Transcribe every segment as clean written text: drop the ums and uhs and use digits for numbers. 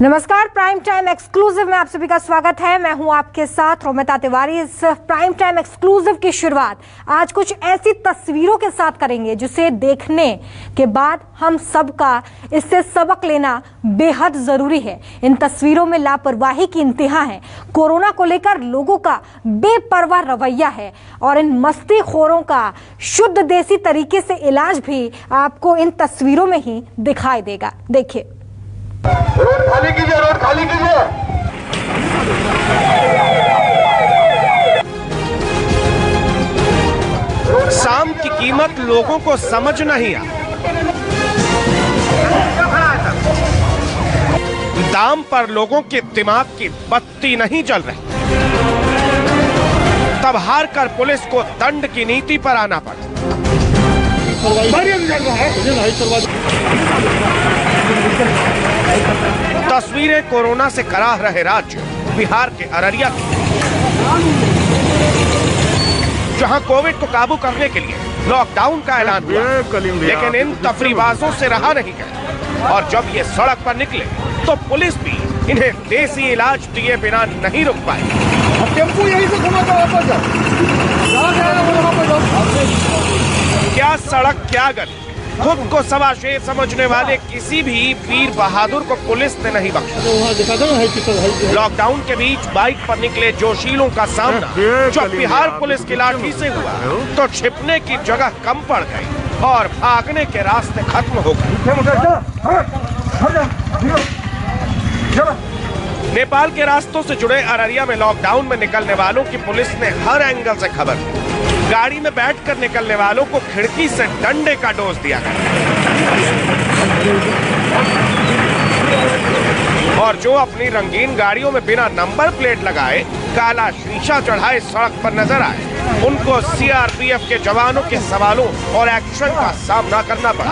नमस्कार, prime time exclusive में आप सभी का स्वागत है। मैं हूं आपके साथ रोमिता तिवारी। इस प्राइम टाइम एक्सक्लूसिव की शुरुआत आज कुछ ऐसी तस्वीरों के साथ करेंगे जिसे देखने के बाद हम सबका इससे सबक लेना बेहद जरूरी है। इन तस्वीरों में लापरवाही की इंतहा है, कोरोना को लेकर लोगों का बेपरवाह रवैया है और इन मस्तीखोरों का शुद्ध देसी तरीके से इलाज भी आपको इन तस्वीरों में ही दिखाई देगा। देखिए, रोड खाली कीजिए, रोड खाली कीजिए। शाम की कीमत लोगों को समझ नहीं आ, दाम पर लोगों के दिमाग की बत्ती नहीं जल रही। तब हार कर पुलिस को दंड की नीति पर आना पड़ा। तस्वीरें कोरोना से कराह रहे राज्य बिहार के अररिया की, जहां कोविड को काबू करने के लिए लॉकडाउन का ऐलान हुआ, लेकिन इन तफरीबाजों से रहा नहीं गया और जब ये सड़क पर निकले तो पुलिस भी इन्हें देसी इलाज दिए बिना नहीं रुक पाई। टेम्पू यहीं से घुमा था, वापस क्या सड़क क्या गली, खुद को सवाशेर समझने वाले किसी भी वीर बहादुर को पुलिस ने नहीं बख्शा। लॉकडाउन के बीच बाइक पर निकले जोशीलों का सामना जब बिहार पुलिस की लाठी से हुआ तो छिपने की जगह कम पड़ गई और भागने के रास्ते खत्म हो गए। नेपाल के रास्तों से जुड़े अररिया में लॉकडाउन में निकलने वालों की पुलिस ने हर एंगल से खबर ली। गाड़ी में बैठकर निकलने वालों को खिड़की से डंडे का डोज दिया गया और जो अपनी रंगीन गाड़ियों में बिना नंबर प्लेट लगाए काला शीशा चढ़ाए सड़क पर नजर आए, उनको सीआरपीएफ के जवानों के सवालों और एक्शन का सामना करना पड़ा।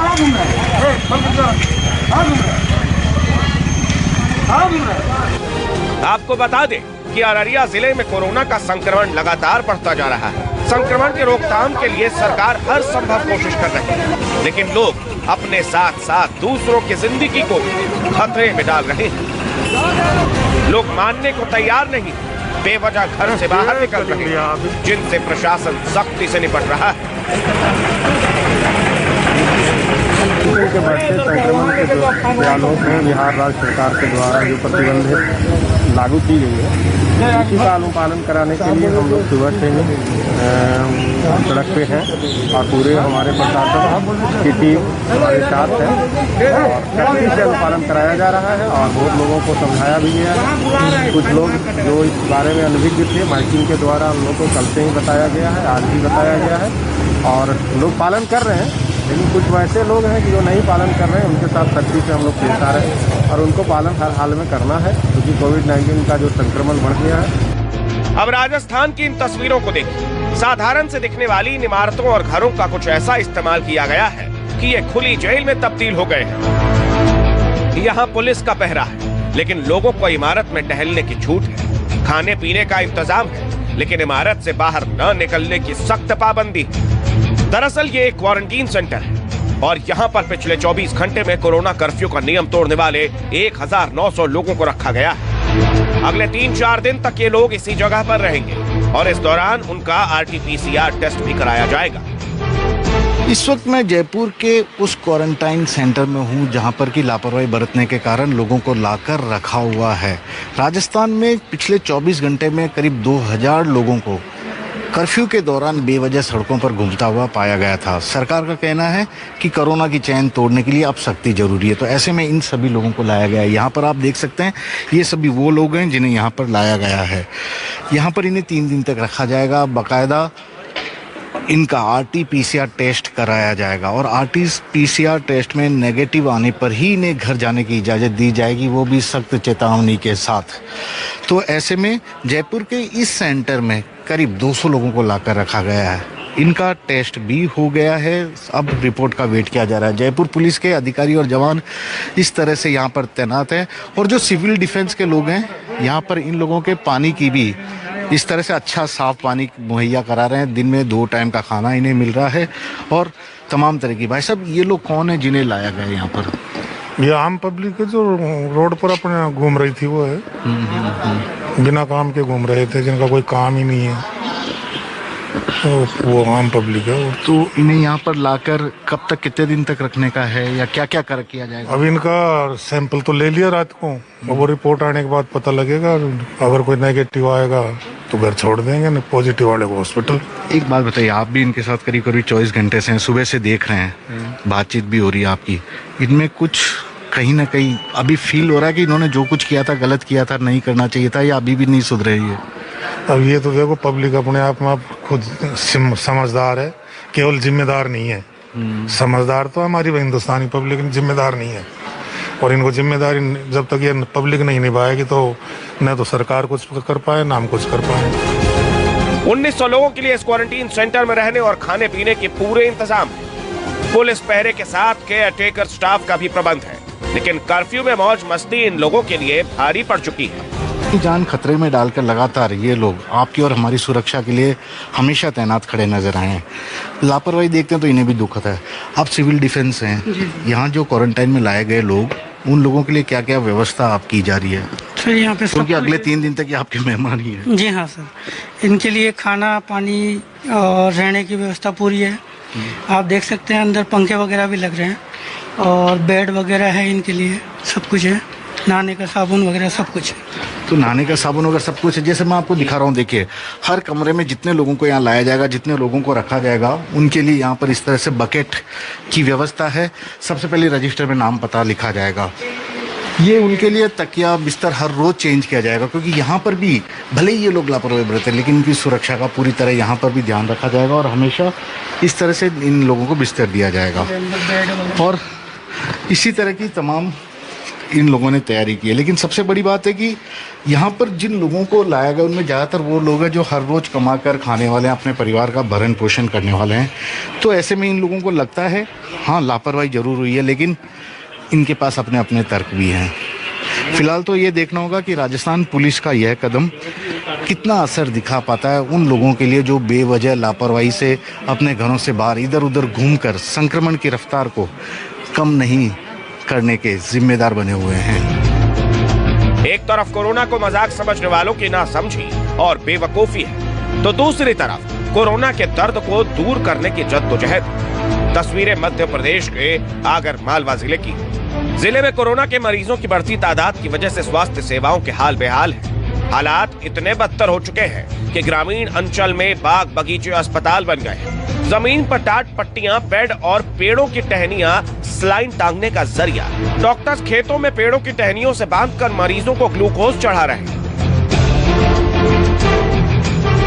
आपको बता दें कि अररिया जिले में कोरोना का संक्रमण लगातार बढ़ता जा रहा है। संक्रमण के रोकथाम के लिए सरकार हर संभव कोशिश कर रही है, लेकिन लोग अपने साथ साथ दूसरों की जिंदगी को खतरे में डाल रहे हैं। लोग मानने को तैयार नहीं, बेवजह घर से बाहर निकल रहे हैं, जिनसे प्रशासन सख्ती से निपट रहा है। के बढ़ते संक्रमण के बयानों में बिहार राज्य सरकार के द्वारा जो प्रतिबंध लागू की गई है, इसी का अनुपालन कराने के लिए हम लोग सुबह से ही सड़क पे हैं और पूरे हमारे प्रशासन की टीम हमारे साथ है और सख्ती से अनुपालन कराया जा रहा है और बहुत लोगों को समझाया भी गया है। कुछ लोग जो इस बारे में अनभिज्ञ थे, माइकिंग के द्वारा हम लोग को कल से ही बताया गया है, आज भी बताया गया है और लोग पालन कर रहे हैं। लेकिन कुछ वैसे लोग हैं कि जो नहीं पालन कर रहे हैं, उनके साथ सख्ती से हम लोग पेश आ रहे हैं और उनको पालन हर हाल में करना है, क्योंकि कोविड-19 का जो संक्रमण बढ़ गया है। अब राजस्थान की इन तस्वीरों को देखिए। साधारण से दिखने वाली इन इमारतों और घरों का कुछ ऐसा इस्तेमाल किया गया है कि ये खुली जेल में तब्दील हो गए हैं। यहाँ पुलिस का पहरा है, लेकिन लोगों को इमारत में टहलने की छूट है। खाने पीने का इंतजाम है, लेकिन इमारत से बाहर न निकलने की सख्त पाबंदी है। दरअसल ये एक क्वारंटीन सेंटर है और यहाँ पर पिछले 24 घंटे में कोरोना कर्फ्यू का नियम तोड़ने वाले 1900 लोगों को रखा गया है। अगले 3-4 दिन तक ये लोग इसी जगह पर रहेंगे और इस दौरान उनका RT-PCR टेस्ट भी कराया जाएगा। इस वक्त मैं जयपुर के उस क्वारंटाइन सेंटर में हूं जहां पर की लापरवाही बरतने के कारण लोगों को लाकर रखा हुआ है। राजस्थान में पिछले 24 घंटे में करीब 2000 लोगों को कर्फ्यू के दौरान बेवजह सड़कों पर घूमता हुआ पाया गया था। सरकार का कहना है कि कोरोना की चैन तोड़ने के लिए अब सख्ती जरूरी है, तो ऐसे में इन सभी लोगों को लाया गया है। यहाँ पर आप देख सकते हैं, ये सभी वो लोग हैं जिन्हें यहाँ पर लाया गया है। यहाँ पर इन्हें 3 दिन तक रखा जाएगा। बाकायदा इनका RT-PCR टेस्ट कराया जाएगा और RT-PCR टेस्ट में नेगेटिव आने पर ही इन्हें घर जाने की इजाज़त दी जाएगी, वो भी सख्त चेतावनी के साथ। तो ऐसे में जयपुर के इस सेंटर में करीब 200 लोगों को लाकर रखा गया है। इनका टेस्ट भी हो गया है, अब रिपोर्ट का वेट किया जा रहा है। जयपुर पुलिस के अधिकारी और जवान इस तरह से यहाँ पर तैनात हैं और जो सिविल डिफेंस के लोग हैं यहाँ पर इन लोगों के पानी की भी इस तरह से अच्छा साफ पानी मुहैया करा रहे हैं। दिन में 2 टाइम का खाना इन्हें मिल रहा है और तमाम तरह की। भाई साहब, ये लोग कौन है जिन्हें लाया गया यहाँ पर? ये आम पब्लिक है जो रोड पर अपने घूम रही थी, वो है बिना काम के घूम रहे थे, जिनका कोई काम ही नहीं है, तो वो आम पब्लिक है। तो इन्हें यहाँ पर लाकर कब तक, कितने दिन तक रखने का है या क्या क्या कर किया जाएगा? अब इनका सैंपल तो ले लिया रात को, अब वो रिपोर्ट आने के बाद पता लगेगा। अगर कोई नेगेटिव आएगा तो घर छोड़ देंगे, न पॉजिटिव वाले को हॉस्पिटल। एक बात बताइए, आप भी इनके साथ करीब करीब 24 घंटे से सुबह से देख रहे हैं, बातचीत भी हो रही है आपकी, इनमें कुछ कहीं ना कहीं अभी फील हो रहा है कि इन्होंने जो कुछ किया था गलत किया था, नहीं करना चाहिए था, या अभी भी नहीं सुधर रही है? अब ये तो देखो, पब्लिक अपने आप में खुद समझदार है, केवल जिम्मेदार नहीं है। समझदार तो हमारी हिंदुस्तानी पब्लिक जिम्मेदार नहीं है, और इनको जिम्मेदारी जब तक ये पब्लिक नहीं निभाएगी तो न तो सरकार कुछ कर पाए, ना हम कुछ कर पाए। 1900 लोगों के लिए इस क्वारंटीन सेंटर में रहने और खाने पीने के पूरे इंतजाम है। पुलिस पहरे के साथ केयर टेकर स्टाफ का भी प्रबंध है, लेकिन कर्फ्यू में मौज मस्ती इन लोगों के लिए भारी पड़ चुकी है। जान खतरे में डालकर लगातार ये लोग आपकी और हमारी सुरक्षा के लिए हमेशा तैनात खड़े नजर आए हैं। लापरवाही देखते हैं तो इन्हें भी दुख होता है। आप सिविल डिफेंस हैं, यहाँ जो क्वारंटाइन में लाए गए लोग, उन लोगों के लिए क्या क्या व्यवस्था आप की जा रही है? सर यहाँ पे क्योंकि अगले 3 दिन तक ये आपके मेहमान ही हैं। जी हाँ सर, इनके लिए खाना पानी और रहने की व्यवस्था पूरी है। आप देख सकते हैं अंदर पंखे वगैरह भी लग रहे हैं, और बेड वगैरह है इनके लिए, सब कुछ है, नहाने का साबुन वगैरह सब कुछ है। तो नहाने का साबुन वगैरह सब कुछ है। जैसे मैं आपको दिखा रहा हूँ, देखिए हर कमरे में जितने लोगों को यहाँ लाया जाएगा, जितने लोगों को रखा जाएगा, उनके लिए यहाँ पर इस तरह से बकेट की व्यवस्था है। सबसे पहले रजिस्टर में नाम पता लिखा जाएगा। ये उनके लिए तकिया बिस्तर हर रोज चेंज किया जाएगा, क्योंकि यहाँ पर भी भले ही ये लोग लापरवाही बरते, लेकिन इनकी सुरक्षा का पूरी तरह यहाँ पर भी ध्यान रखा जाएगा, और हमेशा इस तरह से इन लोगों को बिस्तर दिया जाएगा। और इसी तरह की तमाम इन लोगों ने तैयारी की है। लेकिन सबसे बड़ी बात है कि यहाँ पर जिन लोगों को लाया गया, उनमें ज़्यादातर वो लोग हैं जो हर रोज़ कमा कर खाने वाले हैं, अपने परिवार का भरण पोषण करने वाले हैं। तो ऐसे में इन लोगों को लगता है हाँ लापरवाही ज़रूर हुई है, लेकिन इनके पास अपने अपने तर्क भी हैं। फिलहाल तो ये देखना होगा कि राजस्थान पुलिस का यह कदम कितना असर दिखा पाता है उन लोगों के लिए जो बेवजह लापरवाही से अपने घरों से बाहर इधर उधर घूमकर संक्रमण की रफ्तार को कम नहीं करने के जिम्मेदार बने हुए हैं। एक तरफ कोरोना को मजाक समझने वालों की नासमझी और बेवकूफी है, तो दूसरी तरफ कोरोना के दर्द को दूर करने की जद्दोजहद। तस्वीरें मध्य प्रदेश के आगर मालवा जिले की। जिले में कोरोना के मरीजों की बढ़ती तादाद की वजह से स्वास्थ्य सेवाओं के हाल बेहाल है। हालात इतने बदतर हो चुके हैं कि ग्रामीण अंचल में बाग बगीचे अस्पताल बन गए हैं। जमीन पर टाट पट्टियां, बेड और पेड़ों की टहनियां स्लाइन टांगने का जरिया। डॉक्टर्स खेतों में पेड़ों की टहनियों से बांधकर मरीजों को ग्लूकोज चढ़ा रहे हैं।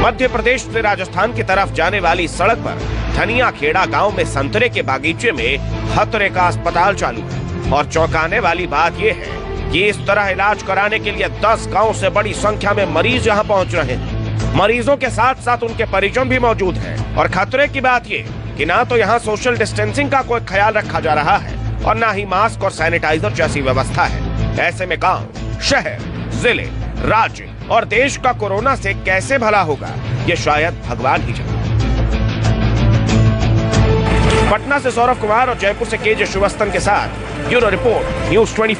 मध्य प्रदेश से राजस्थान की तरफ जाने वाली सड़क पर धनिया खेड़ा गांव में संतरे के बागीचे में खतरे का अस्पताल चालू है। और चौंकाने वाली बात यह है कि इस तरह इलाज कराने के लिए 10 गांव से बड़ी संख्या में मरीज यहां पहुंच रहे हैं। मरीजों के साथ साथ उनके परिजन भी मौजूद हैं। और खतरे की बात ये कि ना तो यहाँ सोशल डिस्टेंसिंग का कोई ख्याल रखा जा रहा है, और ना ही मास्क और सैनिटाइजर जैसी व्यवस्था है। ऐसे में गांव, शहर, जिले, राज्य और देश का कोरोना से कैसे भला होगा, ये शायद भगवान ही जाने। पटना से सौरभ कुमार और जयपुर से केजे श्रीवास्तव के साथ ब्यूरो रिपोर्ट, न्यूज़ 24।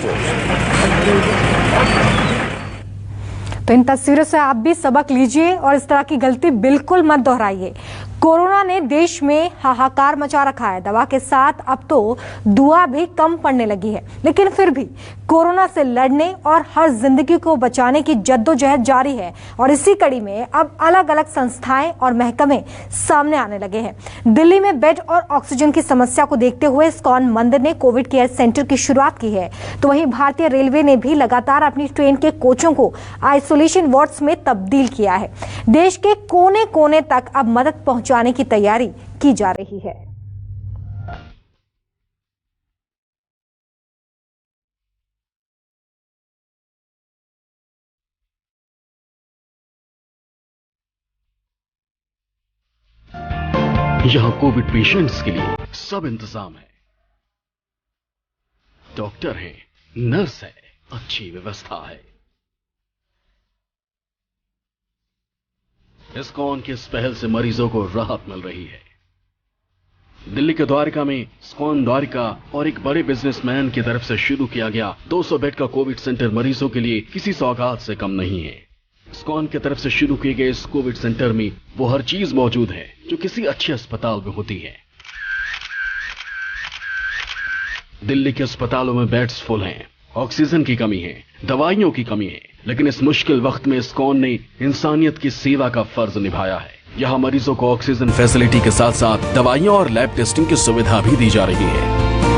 तो इन तस्वीरों से आप भी सबक लीजिए और इस तरह की गलती बिल्कुल मत दोहराइए। कोरोना ने देश में हाहाकार मचा रखा है। दवा के साथ अब तो दुआ भी कम पड़ने लगी है, लेकिन फिर भी कोरोना से लड़ने और हर जिंदगी को बचाने की जद्दोजहद जारी है। और इसी कड़ी में अब अलग अलग संस्थाएं और महकमे सामने आने लगे हैं। दिल्ली में बेड और ऑक्सीजन की समस्या को देखते हुए इस्कॉन मंदिर ने कोविड केयर सेंटर की शुरुआत की है। तो वहीं भारतीय रेलवे ने भी लगातार अपनी ट्रेन के कोचों को आइसोलेशन वार्ड्स में तब्दील किया है। देश के कोने कोने तक अब मदद पहुंचाने की तैयारी की जा रही है। यहां कोविड पेशेंट्स के लिए सब इंतजाम है। डॉक्टर है, नर्स है, अच्छी व्यवस्था है। इस्कॉन की इस पहल से मरीजों को राहत मिल रही है। दिल्ली के द्वारका में इस्कॉन द्वारका और एक बड़े बिजनेसमैन की तरफ से शुरू किया गया 200 बेड का कोविड सेंटर मरीजों के लिए किसी सौगात से कम नहीं है। इस्कॉन की तरफ से शुरू किए गए इस कोविड सेंटर में वो हर चीज मौजूद है जो किसी अच्छे अस्पताल में होती है। दिल्ली के अस्पतालों में बेड्स फुल हैं, ऑक्सीजन की कमी है, दवाइयों की कमी है, लेकिन इस मुश्किल वक्त में इस्कॉन ने इंसानियत की सेवा का फर्ज निभाया है। यहाँ मरीजों को ऑक्सीजन फैसिलिटी के साथ साथ दवाइयाँ और लैब टेस्टिंग की सुविधा भी दी जा रही है।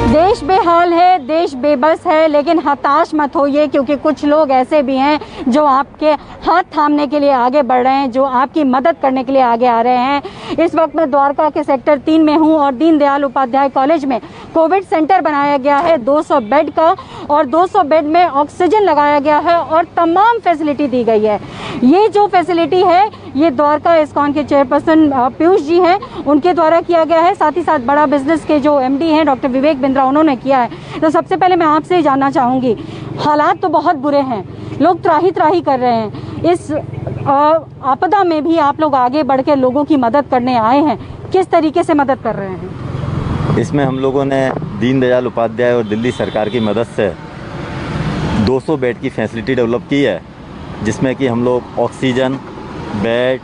देश बेहाल है, देश बेबस है, लेकिन हताश मत होइए, क्योंकि कुछ लोग ऐसे भी हैं जो आपके हाथ थामने के लिए आगे बढ़ रहे हैं, जो आपकी मदद करने के लिए आगे आ रहे हैं। इस वक्त मैं द्वारका के सेक्टर 3 में हूं और दीनदयाल उपाध्याय कॉलेज में कोविड सेंटर बनाया गया है 200 बेड का, और 200 बेड में ऑक्सीजन लगाया गया है और तमाम फैसिलिटी दी गई है। ये जो फैसिलिटी है ये द्वारका इस्कॉन के चेयरपर्सन पीयूष जी हैं, उनके द्वारा किया गया है। साथ ही साथ बड़ा बिजनेस के जो MD हैं डॉक्टर विवेक बिंद्रा, उन्होंने किया है। तो सबसे पहले मैं आपसे जानना चाहूँगी, हालात तो बहुत बुरे हैं, लोग त्राही त्राही कर रहे हैं, इस आपदा में भी आप लोग आगे बढ़ के लोगों की मदद करने आए हैं, किस तरीके से मदद कर रहे हैं? इसमें हम लोगों ने दीनदयाल उपाध्याय और दिल्ली सरकार की मदद से 200 बेड की फैसिलिटी डेवलप की है, जिसमें कि हम लोग ऑक्सीजन, बेड,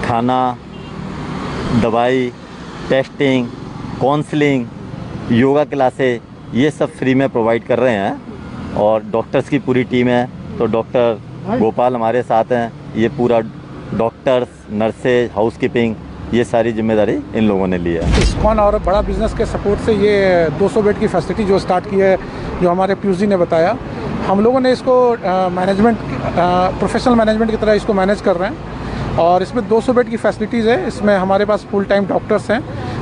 खाना, दवाई, टेस्टिंग, काउंसलिंग, योगा क्लासेस, ये सब फ्री में प्रोवाइड कर रहे हैं। और डॉक्टर्स की पूरी टीम है, तो डॉक्टर गोपाल हमारे साथ हैं। ये पूरा डॉक्टर्स, नर्सेज, हाउसकीपिंग, ये सारी जिम्मेदारी इन लोगों ने ली है। इस्कॉन और बड़ा बिजनेस के सपोर्ट से ये 200 बेड की फैसिलिटी जो स्टार्ट की है, जो हमारे पीयूष जी ने बताया, हम लोगों ने इसको प्रोफेशनल मैनेजमेंट की तरह इसको मैनेज कर रहे हैं। और इसमें 200 बेड की फैसिलिटीज़ है। इसमें हमारे पास फुल टाइम डॉक्टर्स हैं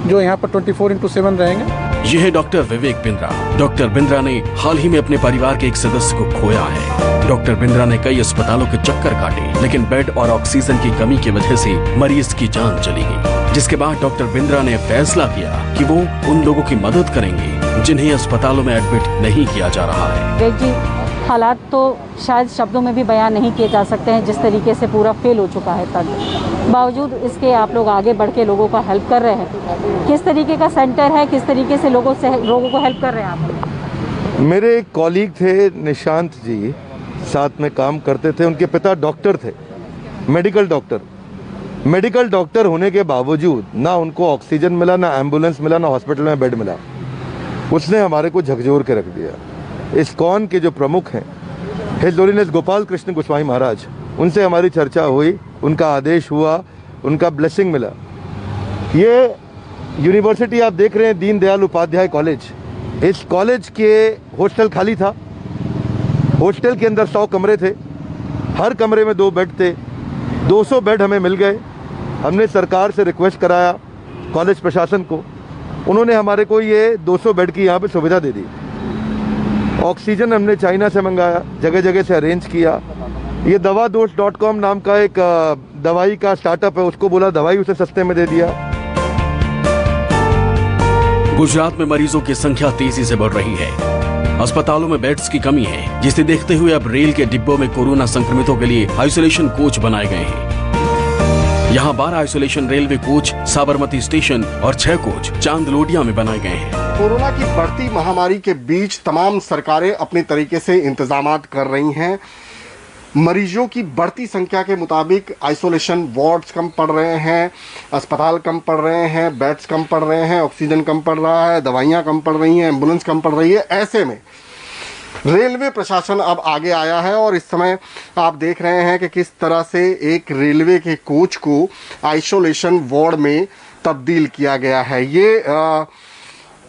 जो यहाँ पर 24/7 रहेंगे। ये है डॉक्टर विवेक बिंद्रा। डॉक्टर बिंद्रा ने हाल ही में अपने परिवार के एक सदस्य को खोया है। डॉक्टर बिंद्रा ने कई अस्पतालों के चक्कर काटे, लेकिन बेड और ऑक्सीजन की कमी की वजह से मरीज की जान चली गई, जिसके बाद डॉक्टर बिंद्रा ने फैसला किया कि वो उन लोगों की मदद करेंगे जिन्हें अस्पतालों में एडमिट नहीं किया जा रहा है। जी, हालात तो शायद शब्दों में भी बयान नहीं किए जा सकते हैं, जिस तरीके से पूरा फेल हो चुका है तब। बावजूद इसके आप लोग आगे बढ़ के लोगों का हेल्प कर रहे हैं। किस तरीके का सेंटर है, किस तरीके से लोगों को हेल्प कर रहे हैं आप? मेरे एक कॉलीग थे निशांत जी, साथ में काम करते थे। उनके पिता डॉक्टर थे, मेडिकल डॉक्टर होने के बावजूद ना उनको ऑक्सीजन मिला, ना एम्बुलेंस मिला, ना हॉस्पिटल में बेड मिला। उसने हमारे को झकझोर के रख दिया। इस्कॉन के जो प्रमुख हैं, हिज होलीनेस गोपाल कृष्ण गोस्वामी महाराज, उनसे हमारी चर्चा हुई, उनका आदेश हुआ, उनका ब्लेसिंग मिला। ये यूनिवर्सिटी आप देख रहे हैं, दीनदयाल उपाध्याय कॉलेज, इस कॉलेज के हॉस्टल खाली था। हॉस्टल के अंदर 100 कमरे थे, हर कमरे में 2 बेड थे। 200 बेड हमें मिल गए। हमने सरकार से रिक्वेस्ट कराया, कॉलेज प्रशासन को, उन्होंने हमारे को ये 200 बेड की यहाँ पे सुविधा दे दी। ऑक्सीजन हमने चाइना से मंगाया, जगह जगह से अरेंज किया। ये दवादोष.com नाम का एक दवाई का स्टार्टअप है, उसको बोला दवाई उसे सस्ते में दे दिया। गुजरात में मरीजों की संख्या तेजी से बढ़ रही है। अस्पतालों में बेड्स की कमी है, जिसे देखते हुए अब रेल के डिब्बों में कोरोना संक्रमितों के लिए आइसोलेशन कोच बनाए गए हैं। यहाँ 12 isolation railway coach Sabarmati station और 6 कोच चांदलोडिया में बनाए गए हैं। कोरोना की बढ़ती महामारी के बीच तमाम सरकारें अपने तरीके से इंतजामात कर रही हैं। मरीजों की बढ़ती संख्या के मुताबिक आइसोलेशन वार्ड्स कम पड़ रहे हैं, अस्पताल कम पड़ रहे हैं, बेड्स कम पड़ रहे हैं, ऑक्सीजन कम पड़ रहा है, दवाइयाँ कम पड़ रही हैं, एम्बुलेंस कम पड़ रही है। ऐसे में रेलवे प्रशासन अब आगे आया है और इस समय आप देख रहे हैं कि किस तरह से एक रेलवे के कोच को आइसोलेशन वार्ड में तब्दील किया गया है। ये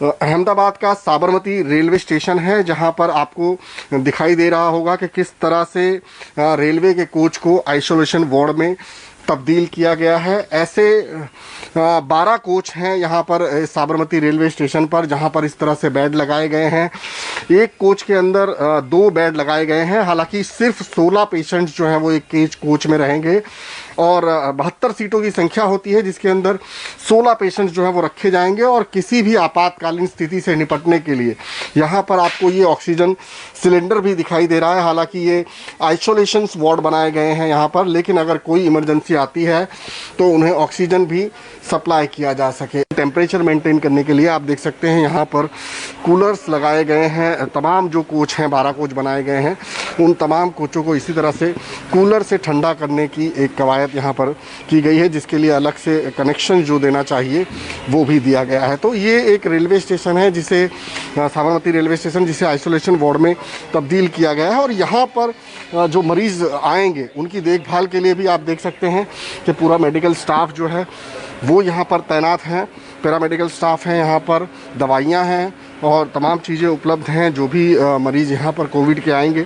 अहमदाबाद का साबरमती रेलवे स्टेशन है, जहां पर आपको दिखाई दे रहा होगा कि किस तरह से रेलवे के कोच को आइसोलेशन वार्ड में तब्दील किया गया है। ऐसे 12 कोच हैं यहाँ पर साबरमती रेलवे स्टेशन पर, जहाँ पर इस तरह से बेड लगाए गए हैं। एक कोच के अंदर 2 बेड लगाए गए हैं। हालांकि सिर्फ 16 पेशेंट्स जो हैं वो एक कोच में रहेंगे और 72 सीटों की संख्या होती है, जिसके अंदर 16 पेशेंट्स जो है वो रखे जाएंगे। और किसी भी आपातकालीन स्थिति से निपटने के लिए यहाँ पर आपको ये ऑक्सीजन सिलेंडर भी दिखाई दे रहा है। हालांकि ये आइसोलेशन वार्ड बनाए गए हैं यहाँ पर, लेकिन अगर कोई इमरजेंसी आती है तो उन्हें ऑक्सीजन भी सप्लाई किया जा सके। टेम्परेचर मेंटेन करने के लिए आप देख सकते हैं यहाँ पर कूलर्स लगाए गए हैं। तमाम जो कोच हैं, 12 कोच बनाए गए हैं, उन तमाम कोचों को इसी तरह से कूलर से ठंडा करने की एक कवायद यहाँ पर की गई है, जिसके लिए अलग से कनेक्शन जो देना चाहिए वो भी दिया गया है। तो ये एक रेलवे स्टेशन है जिसे साबरमती रेलवे स्टेशन, जिसे आइसोलेशन वार्ड में तब्दील किया गया है। और यहाँ पर जो मरीज़ आएंगे उनकी देखभाल के लिए भी आप देख सकते हैं कि पूरा मेडिकल स्टाफ जो है वो यहाँ पर तैनात हैं। पैरामेडिकल स्टाफ हैं, यहाँ पर दवाइयाँ हैं और तमाम चीज़ें उपलब्ध हैं। जो भी मरीज़ यहाँ पर कोविड के आएंगे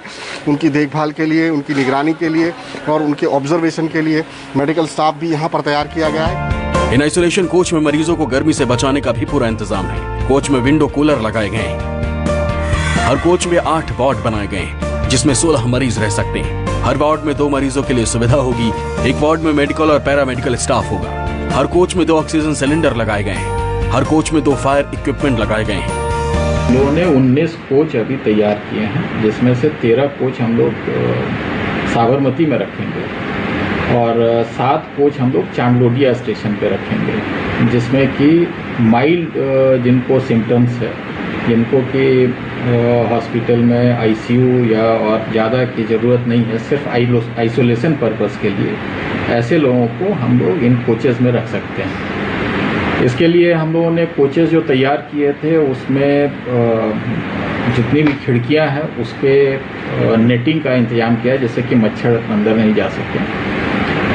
उनकी देखभाल के लिए, उनकी निगरानी के लिए और उनके ऑब्जर्वेशन के लिए मेडिकल स्टाफ भी यहाँ पर तैयार किया गया है। इन आइसोलेशन कोच में मरीजों को गर्मी से बचाने का भी पूरा इंतजाम है। कोच में विंडो कूलर लगाए गए हैं। हर कोच में 8 वार्ड बनाए गए हैं जिसमें 16 मरीज रह सकते हैं। हर वार्ड में 2 मरीजों के लिए सुविधा होगी। एक वार्ड में मेडिकल और पैरामेडिकल स्टाफ होगा। हर कोच में 2 ऑक्सीजन सिलेंडर लगाए गए हैं। हर कोच में 2 फायर इक्विपमेंट लगाए गए हैं। लोगों ने 19 कोच अभी तैयार किए हैं, जिसमें से 13 कोच हम लोग साबरमती में रखेंगे और 7 कोच हम लोग चांदलोडिया स्टेशन पे रखेंगे, जिसमें कि माइल्ड जिनको सिम्टम्स है, जिनको कि हॉस्पिटल में आईसीयू या और ज़्यादा की ज़रूरत नहीं है, सिर्फ आइसोलेशन पर्पस के लिए, ऐसे लोगों को हम लोग इन कोचेज़ में रख सकते हैं। इसके लिए हम लोगों ने कोचेज़ जो तैयार किए थे उसमें जितनी भी खिड़कियां हैं उस पर नेटिंग का इंतजाम किया है, जिससे कि मच्छर अंदर नहीं जा सके।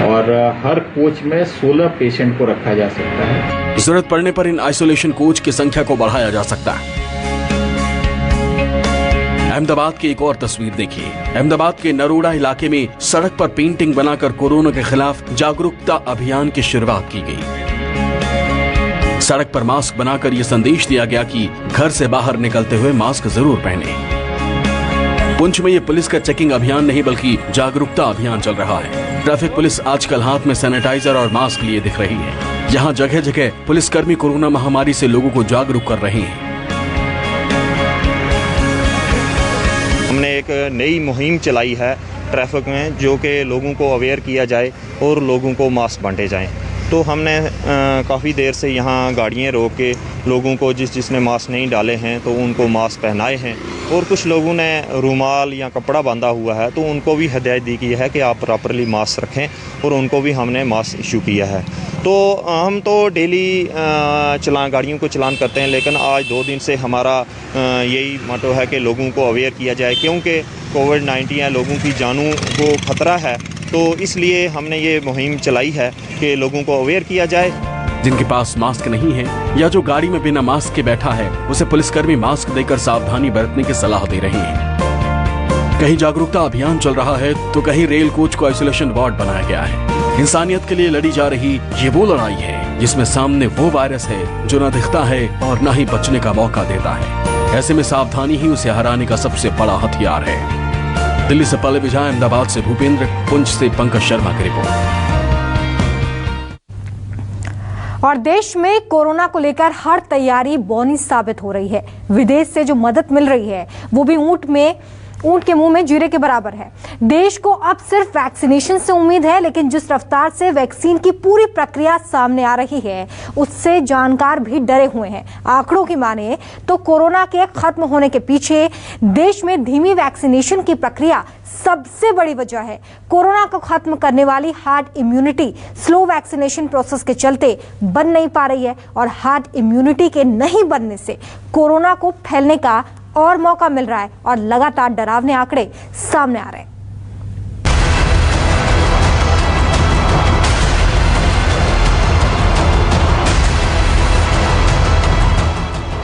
और हर कोच में 16 पेशेंट को रखा जा सकता है। जरूरत पड़ने पर इन आइसोलेशन कोच की संख्या को बढ़ाया जा सकता है। अहमदाबाद की एक और तस्वीर देखिए। अहमदाबाद के नरोड़ा इलाके में सड़क पर पेंटिंग बनाकर कोरोना के खिलाफ जागरूकता अभियान की शुरुआत की गई। सड़क पर मास्क बनाकर यह संदेश दिया गया कि घर से बाहर निकलते हुए मास्क जरूर पहने। पुंछ में ये पुलिस का चेकिंग अभियान नहीं बल्कि जागरूकता अभियान चल रहा है। ट्रैफिक पुलिस आजकल हाथ में सैनिटाइजर और मास्क लिए दिख रही है। यहाँ जगह जगह पुलिसकर्मी कोरोना महामारी से लोगों को जागरूक कर रहे हैं। हमने एक नई मुहिम चलाई है ट्रैफिक में, जो कि लोगों को अवेयर किया जाए और लोगों को मास्क बांटे जाएं। तो हमने काफ़ी देर से यहाँ गाड़ियाँ रोक के लोगों को जिसने मास्क नहीं डाले हैं तो उनको मास्क पहनाए हैं, और कुछ लोगों ने रुमाल या कपड़ा बांधा हुआ है तो उनको भी हिदायत दी गई है कि आप प्रॉपरली मास्क रखें, और उनको भी हमने मास्क इशू किया है। तो हम तो डेली गाड़ियों को चलान करते हैं, लेकिन आज 2 दिन से हमारा यही मोटो है कि लोगों को अवेयर किया जाए, क्योंकि कोविड-19 है, लोगों की जानों को खतरा है। तो इसलिए हमने ये मुहिम चलाई है कि लोगों को अवेयर किया जाए। जिनके पास मास्क नहीं है या जो गाड़ी में बिना मास्क के बैठा है, उसे पुलिसकर्मी मास्क देकर सावधानी बरतने की सलाह दे रहे हैं। कहीं जागरूकता अभियान चल रहा है तो कहीं रेल कोच को आइसोलेशन वार्ड बनाया गया है। इंसानियत के लिए लड़ी जा रही ये वो लड़ाई है जिसमें सामने वो वायरस है जो न दिखता है और न ही बचने का मौका देता है। ऐसे में सावधानी ही उसे हराने का सबसे बड़ा हथियार है। दिल्ली से पल्लवी विजय, अहमदाबाद से भूपेंद्र, पुंछ से पंकज शर्मा की रिपोर्ट। और देश में कोरोना को लेकर हर तैयारी बौनी साबित हो रही है। विदेश से जो मदद मिल रही है वो भी ऊंट के मुंह में जीरे के बराबर है। देश को अब सिर्फ वैक्सीनेशन से उम्मीद है, लेकिन जिस रफ्तार से वैक्सीन की पूरी प्रक्रिया सामने आ रही है उससे जानकार भी डरे हुए हैं। आंकड़ों की माने तो कोरोना के खत्म होने के पीछे देश में धीमी वैक्सीनेशन की प्रक्रिया सबसे बड़ी वजह है। कोरोना को खत्म करने वाली hard immunity slow vaccination process के चलते बन नहीं पा रही है, और हार्ड इम्यूनिटी के नहीं बनने से कोरोना को फैलने का और मौका मिल रहा है और लगातार डरावने आंकड़े सामने आ रहे हैं।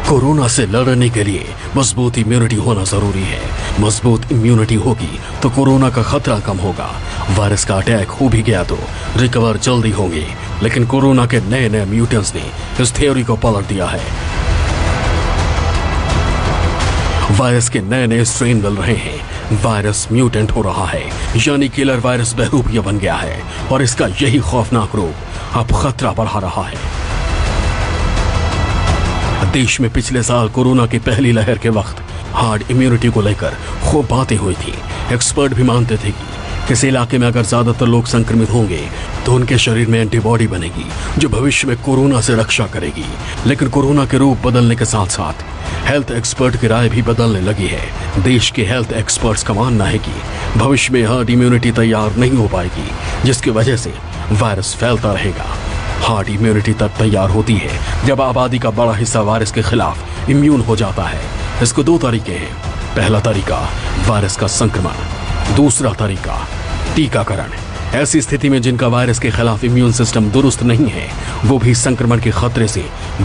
कोरोना से लड़ने के लिए मजबूत इम्यूनिटी होना जरूरी है। मजबूत इम्यूनिटी होगी तो कोरोना का खतरा कम होगा। वायरस का अटैक हो भी गया तो रिकवर जल्दी होंगे, लेकिन कोरोना के नए नए म्यूटेंट्स ने इस थ्योरी को पलट दिया है। वायरस के नए नए स्ट्रेन मिल रहे हैं। वायरस म्यूटेंट हो रहा है, यानी किलर वायरस बहरूपिया बन गया है, और इसका यही खौफनाक रूप अब खतरा बढ़ा रहा है। देश में पिछले साल कोरोना की पहली लहर के वक्त हार्ड इम्यूनिटी को लेकर खूब बातें हुई थी। एक्सपर्ट भी मानते थे कि किसी इलाके में अगर ज्यादातर लोग संक्रमित होंगे तो उनके शरीर में एंटीबॉडी बनेगी जो भविष्य में कोरोना से रक्षा करेगी। लेकिन कोरोना के रूप बदलने के साथ साथ हेल्थ एक्सपर्ट की राय भी बदलने लगी है। देश के हेल्थ एक्सपर्ट्स का मानना है कि भविष्य में हर्ड इम्यूनिटी तैयार नहीं हो पाएगी, जिसकी वजह से वायरस फैलता रहेगा। हार्ड इम्यूनिटी तब तैयार होती है जब आबादी का बड़ा हिस्सा वायरस के खिलाफ इम्यून हो जाता है। इसको दो तरीके हैं। पहला तरीका वायरस का संक्रमण, दूसरा तरीका टीकाकरण। ऐसी स्थिति में जिनका वायरस के खिलाफ इम्यून सिस्टम दुरुस्त नहीं है वो भी संक्रमण के खतरे से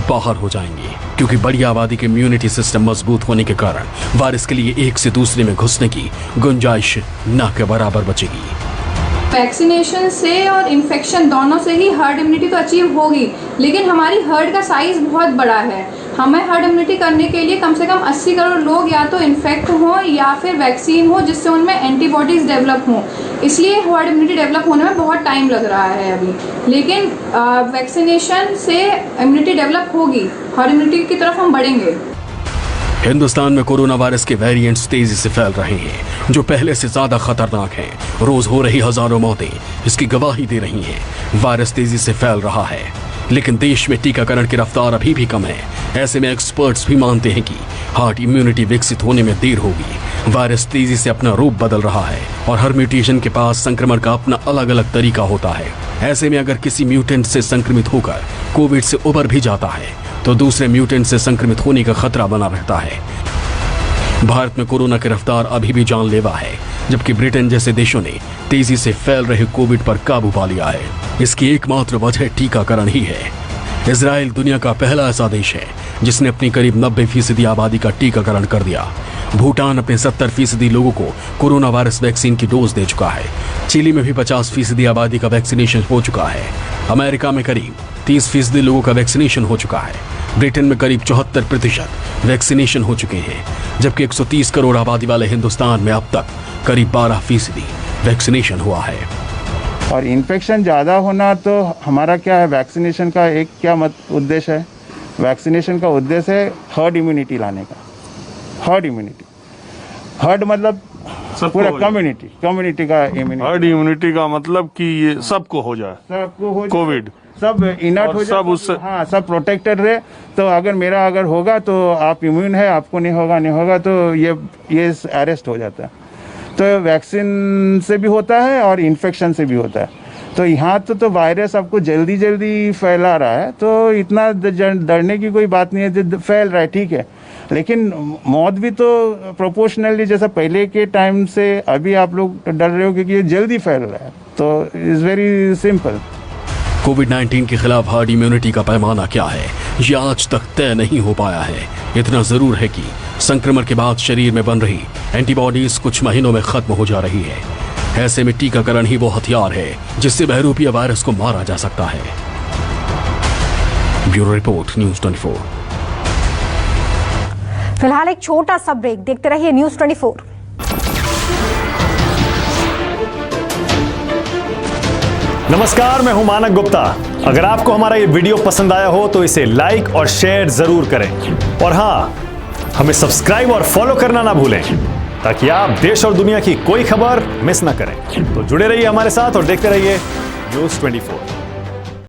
बाहर हो जाएंगे, क्योंकि बड़ी आबादी के इम्यूनिटी सिस्टम मजबूत होने के कारण वायरस के लिए एक से दूसरे में घुसने की गुंजाइश न के बराबर बचेगी। वैक्सीनेशन से और इन्फेक्शन दोनों से ही हर्ड इम्यूनिटी तो अचीव होगी, लेकिन हमारी हर्ड का साइज बहुत बड़ा है। हमें हर्ड इम्यूनिटी करने के लिए कम से कम 80 करोड़ लोग या तो इन्फेक्ट हों या फिर वैक्सीन हो जिससे उनमें एंटीबॉडीज डेवलप हों। इसलिए हर्ड इम्यूनिटी डेवलप होने में बहुत टाइम लग रहा है अभी, लेकिन वैक्सीनेशन से इम्यूनिटी डेवलप होगी, हर्ड इम्यूनिटी की तरफ हम बढ़ेंगे। हिंदुस्तान में कोरोना वायरस के वेरिएंट्स तेजी से फैल रहे हैं जो पहले से ज्यादा खतरनाक हैं। रोज हो रही हजारों मौतें इसकी गवाही दे रही हैं। वायरस तेजी से फैल रहा है, लेकिन देश में टीकाकरण की रफ्तार अभी भी कम है। ऐसे में एक्सपर्ट्स भी मानते हैं कि हार्ड इम्यूनिटी विकसित होने में देर होगी। वायरस तेजी से अपना रूप बदल रहा है और हर म्यूटेशन के पास संक्रमण का अपना अलग अलग तरीका होता है। ऐसे में अगर किसी म्यूटेंट से संक्रमित होकर कोविड से उबर भी जाता है तो दूसरे म्यूटेंट से संक्रमित होने का खतरा बना रहता है। भारत में कोरोना की रफ्तार अभी भी जानलेवा है, जबकि ब्रिटेन जैसे देशों ने तेजी से फैल रहे कोविड पर काबू पा लिया है। इसकी एकमात्र वजह टीकाकरण ही है। इजराइल दुनिया का पहला ऐसा देश है जिसने अपनी करीब 90% आबादी का टीकाकरण कर दिया। भूटान अपने 70% लोगों को कोरोना वायरस वैक्सीन की डोज दे चुका है। चिली में भी 50% आबादी का वैक्सीनेशन हो चुका है। अमेरिका में करीब 30% लोगों का वैक्सीनेशन हो चुका है। ब्रिटेन में करीब 74% वैक्सीनेशन हो चुके हैं, जबकि 130 करोड़ आबादी वाले हिंदुस्तान में अब तक करीब 12% वैक्सीनेशन हुआ है। और इन्फेक्शन ज़्यादा होना तो हमारा क्या है, वैक्सीनेशन का एक क्या उद्देश्य है? वैक्सीनेशन का उद्देश्य है हर्ड इम्यूनिटी लाने का। हर्ड इम्यूनिटी, हर्ड मतलब पूरा कम्युनिटी का इम्यूनिटी। हर्ड इम्यूनिटी का मतलब कि ये सबको हो जाए, सबको हो, कोविड सब इनर्ट हो जाए, सब उससे हाँ सब प्रोटेक्टेड रहे। तो अगर मेरा होगा तो आप इम्यून है, आपको नहीं होगा तो ये अरेस्ट हो जाता है। तो वैक्सीन से भी होता है और इन्फेक्शन से भी होता है। तो यहाँ तो वायरस आपको जल्दी फैला रहा है, तो इतना डरने की कोई बात नहीं है। फैल रहा है ठीक है, लेकिन मौत भी तो प्रोपोर्शनली जैसा पहले के टाइम से अभी आप लोग डर रहे हो क्योंकि ये जल्दी फैल रहा है। तो इट्स वेरी सिंपल। कोविड-19 के खिलाफ हर्ड इम्यूनिटी का पैमाना क्या है ये आज तक तय नहीं हो पाया है। इतना जरूर है कि संक्रमण के बाद शरीर में बन रही एंटीबॉडीज कुछ महीनों में खत्म हो जा रही है। ऐसे में टीकाकरण ही वो हथियार है जिससे बहरूपीय वायरस को मारा जा सकता है। Bureau report, news 24। फिलहाल एक छोटा सा ब्रेक, देखते रहिए न्यूज़ 24। नमस्कार, मैं हूं मानक गुप्ता। अगर आपको हमारा ये वीडियो पसंद आया हो तो इसे लाइक और शेयर जरूर करें, और हाँ, हमें सब्सक्राइब और फॉलो करना ना भूलें ताकि आप देश और दुनिया की कोई खबर मिस ना करें। तो जुड़े रहिए हमारे साथ और देखते रहिए न्यूज़ 24।